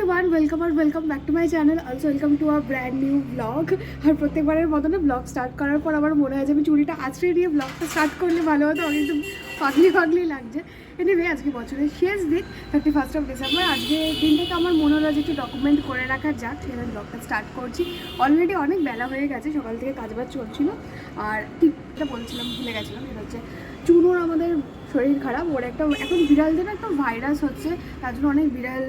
Everyone, welcome back to my channel. Also welcome to our brand new vlog. আর প্রত্যেকবারের মতো না blog start করার পর আমার মনে হয় যে আমি চুড়িটা আছড়ে নিয়ে ব্লগটা স্টার্ট করলে ভালো হতো। আমার কিন্তু পাগলি লাগছে। এনিওয়ে, আজকে বছরের শেষ দিন, 31st অফ ডিসেম্বর। আজকে দিনটাকে আমার মনে হলো যে একটু ডকুমেন্ট করে রাখা যাক, সেখানে ব্লগটা স্টার্ট করছি। অলরেডি অনেক বেলা হয়ে গেছে, সকাল থেকে কাজবাজ চলছিল। আর ঠিকটা বলছিলাম, ভুলে গেছিলাম, সেটা হচ্ছে চুনোর আমাদের শরীর খারাপ। ওর একটা এখন বিড়ালদের একটা ভাইরাস হচ্ছে, তার জন্য অনেক বিড়াল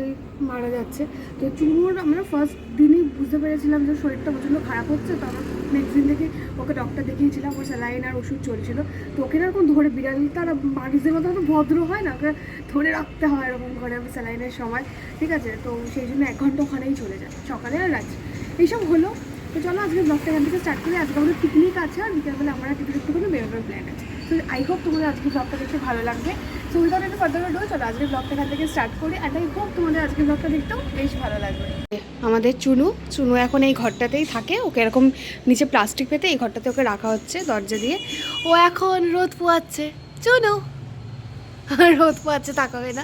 মারা যাচ্ছে। তো চুনোর আমরা ফার্স্ট দিনই বুঝতে পেরেছিলাম যে শরীরটা প্রচণ্ড খারাপ হচ্ছে। তো আমরা নেক্সট দিন থেকে ওকে ডক্টর দেখিয়েছিলাম, ওর স্যালাইন আর ওষুধ চলছিল। তো ওকে এরকম ধরে, বিড়াল তারা মানুষদের মতো হয়তো ভদ্র হয় না, ওকে ধরে রাখতে হয় এরকম করে স্যালাইনের সময়, ঠিক আছে? তো সেই জন্য 1 ঘন্টা ওখানেই চলে যায়, সকালে আর রাত এইসব হলো। তো চলো আজকে ব্লগটা এখান থেকে স্টার্ট করি। আজকে আমাদের পিকনিক আছে, আর বিকেলবেলা আমরা একটুখানি বেরোনোর প্ল্যান আছে। তো আই হোপ তোমাদের আজকে ব্লগটা দেখতে ভালো লাগবে। So without any further do, চলো আজকে ব্লগটা এখান থেকে স্টার্ট করি। অ্যান্ড আই হোপ তোমাদের আজকে ব্লগটা দেখতেও বেশ ভালো লাগবে। আমাদের চুনু এখন এই ঘরটাতেই থাকে। ওকে এরকম নিচে প্লাস্টিক পেতে এই ঘরটাতে ওকে রাখা হচ্ছে দরজা দিয়ে। ও এখন রোদ পোয়াচ্ছে। চুনু রোদ পোয়াচ্ছে, তাকাবে না।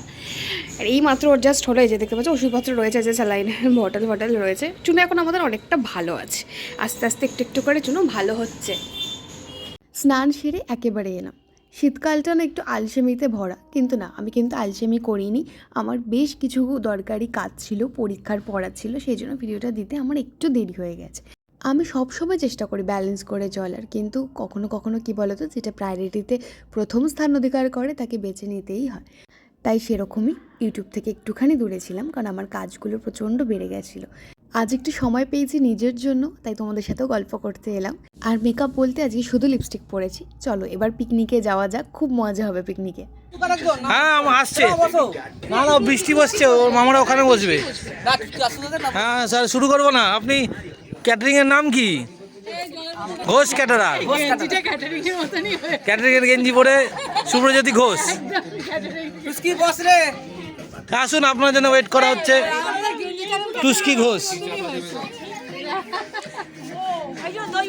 আর এই মাত্র ওর জাস্ট হলো, এই যে দেখতে পাচ্ছ ওষুধপত্র রয়েছে, যে স্যালাইনের বটল রয়েছে। চুনু এখন আমাদের অনেকটা ভালো আছে, আস্তে আস্তে একটু করে চুনু ভালো হচ্ছে। স্নান সেরে একেবারে এলাম। শীতকালটা না একটু আলসেমিতে ভরা, কিন্তু না, আমি কিন্তু আলসেমি করিনি। আমার বেশ কিছু দরকারি কাজ ছিল, পরীক্ষার পড়া ছিল, সেই জন্য ভিডিওটা দিতে আমার একটু দেরি হয়ে গেছে। আমি সবসময় চেষ্টা করি ব্যালেন্স করে চলার, কিন্তু কখনো কখনো কী বলতো, যেটা প্রায়োরিটিতে প্রথম স্থান অধিকার করে তাকে বেছে নিতেই হয়। তাই সেরকমই ইউটিউব থেকে একটুখানি দূরে ছিলাম, কারণ আমার কাজগুলো প্রচণ্ড বেড়ে গেছিলো। আজ একটু সময় পেয়েছি নিজের জন্য, তাই তোমাদের সাথেও গল্প করতে এলাম। আর মেকআপ বলতে আজকে শুধু লিপস্টিক পরেছি। চলো এবার পিকনিকে যাওয়া যাক, খুব মজা হবে পিকনিকে। হ্যাঁ আসছে না না, বৃষ্টি বসছে, ওর মামারা ওখানে বসবে। হ্যাঁ স্যার, শুরু করবো না? আপনি ক্যাটারিং এর নাম কি? ঘোষ ক্যাটারার। ক্যাটারিং এর গেঞ্জি পরে সুব্রজ্যোতি ঘোষ। আসুন, আপনার জন্য ওয়েট করা হচ্ছে। টুস্কি ঘোষ।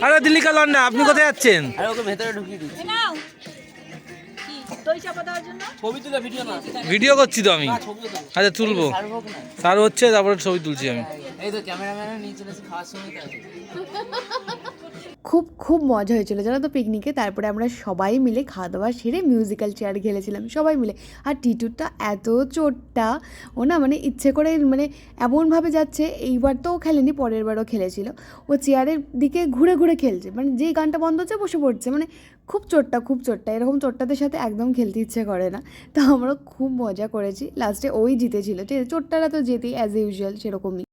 আরে দিল্লি কা লন্ডা, আপনি কোথায় যাচ্ছেন? ভিডিও করছি তো আমি। আচ্ছা তুলবো, স্যার হচ্ছে, তারপরে ছবি তুলছি আমি। খুব মজা হয়েছিল জানো তো পিকনিকে। তারপরে আমরা সবাই মিলে খাওয়া দাওয়া সেরে মিউজিক্যাল চেয়ার খেলেছিলাম সবাই মিলে। আর টিটুরটা এত চোটটা, ও না মানে ইচ্ছে করে মানে এমনভাবে যাচ্ছে, এইবার তো ও খেলেনি, পরের বারও খেলেছিল। ও চেয়ারের দিকে ঘুরে ঘুরে খেলছে, মানে যেই গানটা বন্ধ হচ্ছে বসে পড়ছে। মানে খুব চোটটা, এরকম চোট্টাদের সাথে একদম খেলতে ইচ্ছে করে না। তো আমরা খুব মজা করেছি, লাস্টে ওই জিতেছিল। ঠিক আছে, চোট্টারা তো যেতেই অ্যাজ ইউজুয়াল সেরকমই।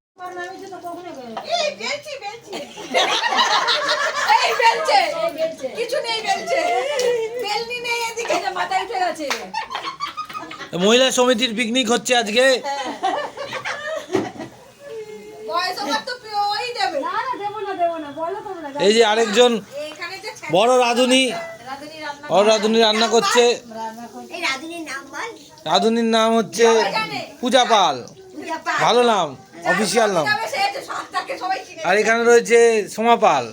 মহিলা সমিতির পিকনিক হচ্ছে আজকে। এই যে আরেকজন বড় রাঁধুনি, রান্না করছে। রাঁধুনির নাম হচ্ছে পূজা পাল, ভালো নাম, অফিসিয়াল নাম। আর এখানে রয়েছে সোমা পাল,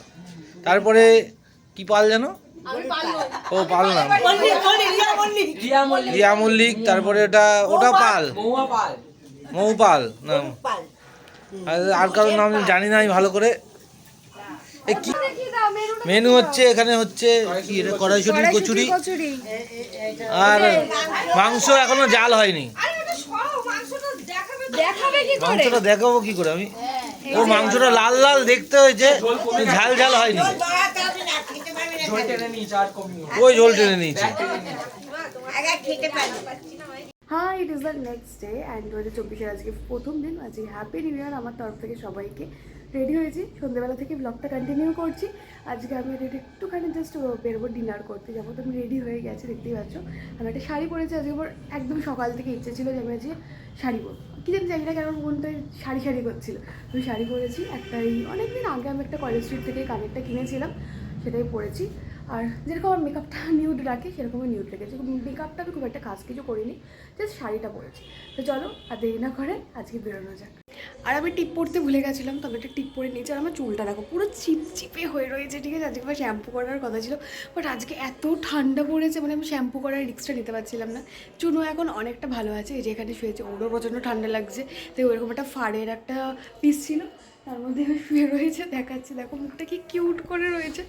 তারপরে কি পাল জানো? ও পাল নাম রিয়া মল্লিক, তারপরে ওটা পাল, মৌ পাল নাম। আর কারোর নাম জানি না আমি ভালো করে। কি মেনু হচ্ছে এখানে? হচ্ছে কি, কড়াইশুঁটি কচুরি, আর মাংস এখনো জাল হয়নি। মাংসটা দেখাবো কি করে আমি? ও মাংসটা লাল লাল দেখতে হয়েছে, ঝাল হয়নি। ওই ঝোল টেনে নিয়েছে। হ্যাঁ, it is the next day and 2024 আজকে প্রথম দিন। আজকে হ্যাপি নিউ ইয়ার আমার তরফ থেকে সবাইকে। রেডি হয়েছি, সন্ধ্যেবেলা থেকে ব্লগটা কন্টিনিউ করছি। আজকে আমি রেডি একটুখানি জাস্ট বেরোবো ডিনার করতে যাবো। তো আমি রেডি হয়ে গেছি, দেখতেই পাচ্ছ। আমি একটা শাড়ি পরেছি আজকে। আমার একদম সকাল থেকে ইচ্ছে ছিল যে আমি আজকে শাড়ি পরবো, কি জানি জানি না কেন মনটা শাড়ি করছিল। আমি শাড়ি পরেছি। অনেকদিন আগে আমি একটা কলেজ স্ট্রিট থেকে কানেরটা কিনেছিলাম, সেটাই পরেছি। আর যেরকম আমার মেকআপটা নিউড রাখি, সেরকমই নিউড রেখেছি। মেকআপটা আমি খুব একটা কাজ কিছু করিনি, জাস্ট শাড়িটা পরেছি। তো চলো আর দেরি না করে আজকে বেরোনো যাক। আর আমি টিপ পরতে ভুলে গেছিলাম, তবে একটা টিপ পরে নিয়েছি। আর আমার চুলটা দেখো পুরো চিপচিপে হয়ে রয়েছে, ঠিক আছে। আজকে আমার শ্যাম্পু করার কথা ছিল, বাট আজকে এত ঠান্ডা পড়েছে, মানে আমি শ্যাম্পু করার রিস্কটা নিতে পারছিলাম না। চুনও এখন অনেকটা ভালো আছে, এই যে এখানে শুয়েছে, ওরও প্রচণ্ড ঠান্ডা লাগছে। তো ওইরকম একটা ফাড়ের একটা পিস ছিল, তার মধ্যে শুয়ে রয়েছে, দেখাচ্ছি দেখো মুখটা কি কিউট করে রয়েছে।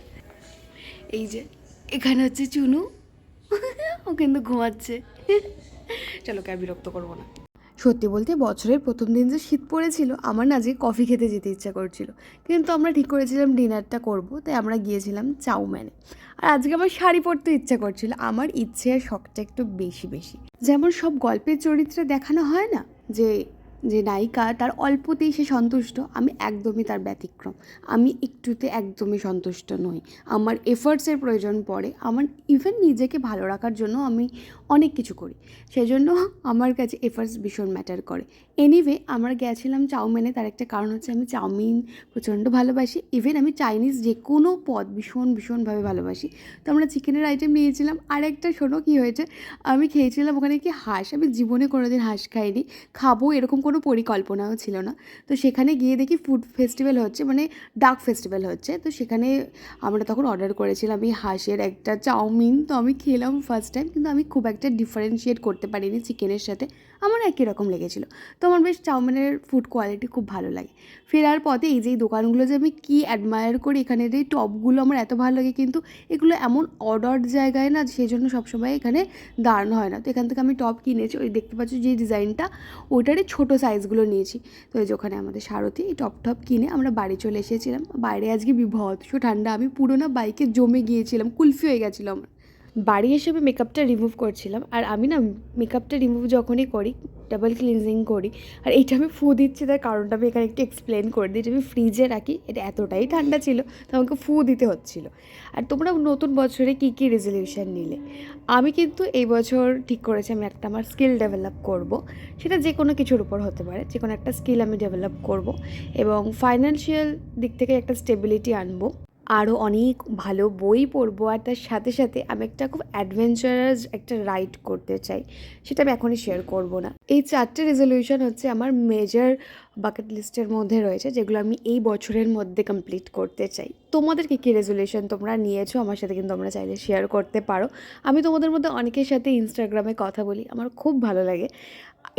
এই যে এখানে হচ্ছে চুনু, ও কিন্তু ঘুমাচ্ছে। চলো কে আর বিরক্ত করবো না। সত্যি বলতে বছরের প্রথম দিন যে শীত পড়েছিল, আমার না যে কফি খেতে যেতে ইচ্ছা করছিল, কিন্তু আমরা ঠিক করেছিলাম ডিনারটা করব, তাই আমরা গিয়েছিলাম চাউম্যানে। আর আজকে আমার শাড়ি পরতে ইচ্ছা করছিল, আমার ইচ্ছে আর শখটা একটু বেশি বেশি। যেমন সব গল্পের চরিত্রে দেখানো হয় না, যে যে নায়িকা তার অল্পতেই সে সন্তুষ্ট, আমি একদমই তার ব্যতিক্রম। আমি একটুতে একদমই সন্তুষ্ট নই, আমার এফার্টসের প্রয়োজন পড়ে। আমার ইভেন নিজেকে ভালো রাখার জন্য আমি অনেক কিছু করি, সেজন্য আমার কাছে এফার্টস ভীষণ ম্যাটার করে। এনিওয়ে আমরা গেছিলাম চাউমিনে, তার একটা কারণ হচ্ছে আমি চাউমিন প্রচণ্ড ভালোবাসি। ইভেন আমি চাইনিজ যে কোনো পদ ভীষণভাবে ভালোবাসি। তো আমরা চিকেনের আইটেম নিয়েছিলাম। আর একটা শোনো কী হয়েছে, আমি খেয়েছিলাম ওখানে কি হাঁস, আমি জীবনে কোনোদিন হাঁস খাইনি, খাবো এরকম কোনো পরিকল্পনাও ছিল না। তো সেখানে গিয়ে দেখি ফুড ফেস্টিভ্যাল হচ্ছে, মানে ডাক ফেস্টিভ্যাল হচ্ছে। তো সেখানে আমরা তখন অর্ডার করেছিলাম এই হাঁসের একটা চাউমিন। তো আমি খেলাম ফার্স্ট টাইম, কিন্তু আমি খুব একটা ডিফারেন্সিয়েট করতে পারিনি চিকেনের সাথে, আমার একই রকম লেগেছিলো। তো আমার বেশ চাউমিনের ফুড কোয়ালিটি খুব ভালো লাগে। ফেরার পথে এই যে এই দোকানগুলো যে আমি কী অ্যাডমায়ার করি, এখানের এই টপগুলো আমার এত ভালো লাগে, কিন্তু এগুলো এমন অর্ডার জায়গায় না, সেই জন্য সবসময় এখানে দাঁড়ানো হয় না। তো এখান থেকে আমি টপ কিনেছি, ওই দেখতে পাচ্ছ যে ডিজাইনটা, ওইটারই ছোটো সাইজগুলো নিয়েছি। তো এই যে ওখানে আমাদের সারথি এই টপ কিনে আমরা বাড়ি চলে এসেছিলাম। বাইরে আজকে বিভৎস ঠান্ডা, আমি পুরো না বাইকে জমে গিয়েছিলাম, কুলফি হয়ে গেছিলো আমার। বাড়ি এসে আমি মেকআপটা রিমুভ করছিলাম, আর আমি না মেকআপটা রিমুভ যখনই করি ডাবল ক্লিনজিং করি। আর এইটা আমি ফু দিচ্ছি, তার কারণটা আমি এখানে একটু এক্সপ্লেন করে দিই। আমি ফ্রিজে রাখি, এটা এতটাই ঠান্ডা ছিল তো আমাকে ফু দিতে হচ্ছিলো। আর তোমরা নতুন বছরে কী কী রেজলিউশন নিলে? আমি কিন্তু এই বছর ঠিক করেছি আমি একটা আমার স্কিল ডেভেলপ করব। সেটা যে কোনো কিছুর উপর হতে পারে, যে কোনো একটা স্কিল আমি ডেভেলপ করব, এবং ফাইন্যান্সিয়াল দিক থেকে একটা স্টেবিলিটি আনবো। আরও অনেক ভালো বই পড়বো, আর তার সাথে সাথে আমি একটা খুব অ্যাডভেঞ্চারাস একটা রাইড করতে চাই, সেটা আমি এখনই শেয়ার করব না। এই 4টে রেজলিউশন হচ্ছে আমার মেজর বাকেট লিস্টের মধ্যে রয়েছে, যেগুলো আমি এই বছরের মধ্যে কমপ্লিট করতে চাই। তোমাদের কী কী রেজলিউশন তোমরা নিয়েছো আমার সাথে কিন্তু তোমরা চাইলে শেয়ার করতে পারো। আমি তোমাদের মধ্যে অনেকের সাথে ইনস্টাগ্রামে কথা বলি, আমার খুব ভালো লাগে।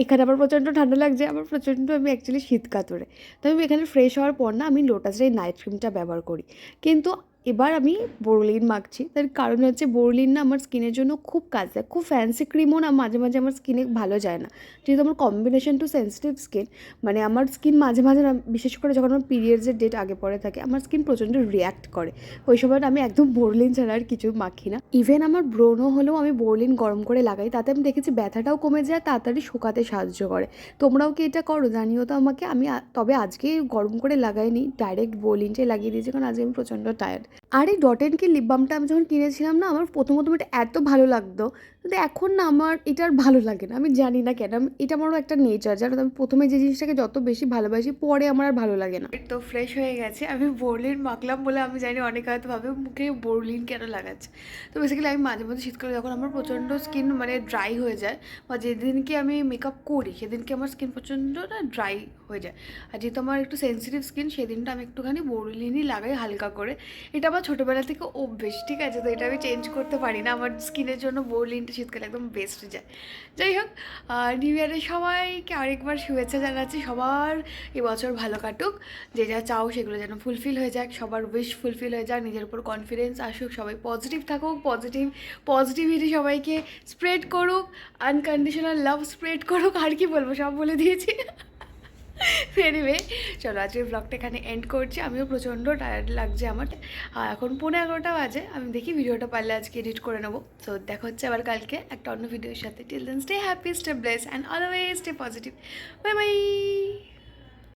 এখানে আবার প্রচণ্ড ঠান্ডা লাগছে, আমার প্রচণ্ড, আমি অ্যাকচুয়ালি শীত কাতরে। তো আমি এখানে ফ্রেশ হওয়ার পর না আমি লোটাসের এই নাইট ক্রিমটা ব্যবহার করি, কিন্তু এবার আমি বোরলিন মাখছি। তার কারণ হচ্ছে বোরলিন না আমার স্কিনের জন্য খুব কাজ দেয়। খুব ফ্যান্সি ক্রিমও না মাঝে মাঝে আমার স্কিনে ভালো যায় না, যেহেতু আমার কম্বিনেশন টু সেন্সিটিভ স্কিন। মানে আমার স্কিন মাঝে মাঝে না, বিশেষ করে যখন আমার পিরিয়ডসের ডেট আগে পরে থাকে, আমার স্কিন প্রচণ্ড রিয়্যাক্ট করে। ওই সময় আমি একদম বোরলিন ছাড়া আর কিছু মাখি না। ইভেন আমার ব্রণও হলেও আমি বোরলিন গরম করে লাগাই, তাতে আমি দেখেছি ব্যথাটাও কমে যায়, তাড়াতাড়ি শুকাতে সাহায্য করে। তোমরাও কি এটা করো জানিও তো আমাকে। আমি তবে আজকে গরম করে লাগাইনি, ডাইরেক্ট বোরলিনটাই লাগিয়ে দিয়েছি, কারণ আজকে আমি প্রচণ্ড টায়ার্ড। আর এই ডট অ্যান্ড কি লিপ বামটা আমি যখন কিনেছিলাম না, আমার প্রথমত এটা এত ভালো লাগতো, কিন্তু এখন না আমার এটা আর ভালো লাগে না। আমি জানি না কেন, এটা আমারও একটা নেচার, জানো তো। আমি প্রথমে যে জিনিসটাকে যত বেশি ভালোবাসি, পরে আমার আর ভালো লাগে না। তো ফ্রেশ হয়ে গেছে, আমি বোরলিন মাখলাম বলে আমি জানি অনেকে হয়তো ভাবে মুখে বোরলিন কেন লাগাচ্ছে। তো বেসিক্যালি আমি মাঝে মাঝে শীতকালে যখন আমার প্রচণ্ড স্কিন মানে ড্রাই হয়ে যায়, বা যেদিনকে আমি মেকআপ করি সেদিনকে আমার স্কিন প্রচণ্ড না ড্রাই হয়ে যায়, আর যেহেতু আমার একটু সেন্সিটিভ স্কিন, সেদিনটা আমি একটুখানি বোরলিনই লাগাই হালকা করে। এটা আমার ছোটোবেলা থেকে অভ্যেস, ঠিক আছে। তো এটা আমি চেঞ্জ করতে পারি না, আমার স্কিনের জন্য বোরলিনটা শীতকালে একদম বেস্ট যায়। যাই হোক, নিউ ইয়ারে সবাইকে আরেকবার শুভেচ্ছা জানাচ্ছি। সবার এবছর ভালো কাটুক, যে যা চাও সেগুলো যেন ফুলফিল হয়ে যাক, সবার উইশ ফুলফিল হয়ে যাক, নিজের উপর কনফিডেন্স আসুক, সবাই পজিটিভ থাকুক, পজিটিভিটি সবাইকে স্প্রেড করুক, আনকন্ডিশনাল লাভ স্প্রেড করুক। আর কি বলবো, সব বলে দিয়েছি। এনিওয়ে চলো আজকের ব্লগটা এখানে এন্ড করছি। আমিও প্রচণ্ড টায়ার্ড লাগছে আমার, এখন 11:15 বাজে। আমি দেখি ভিডিওটা পারলে আজকে এডিট করে নেবো। তো দেখা হচ্ছে আবার কালকে একটা অন্য ভিডিওর সাথে। Till then stay happy, stay bless and always stay positive. Bye by.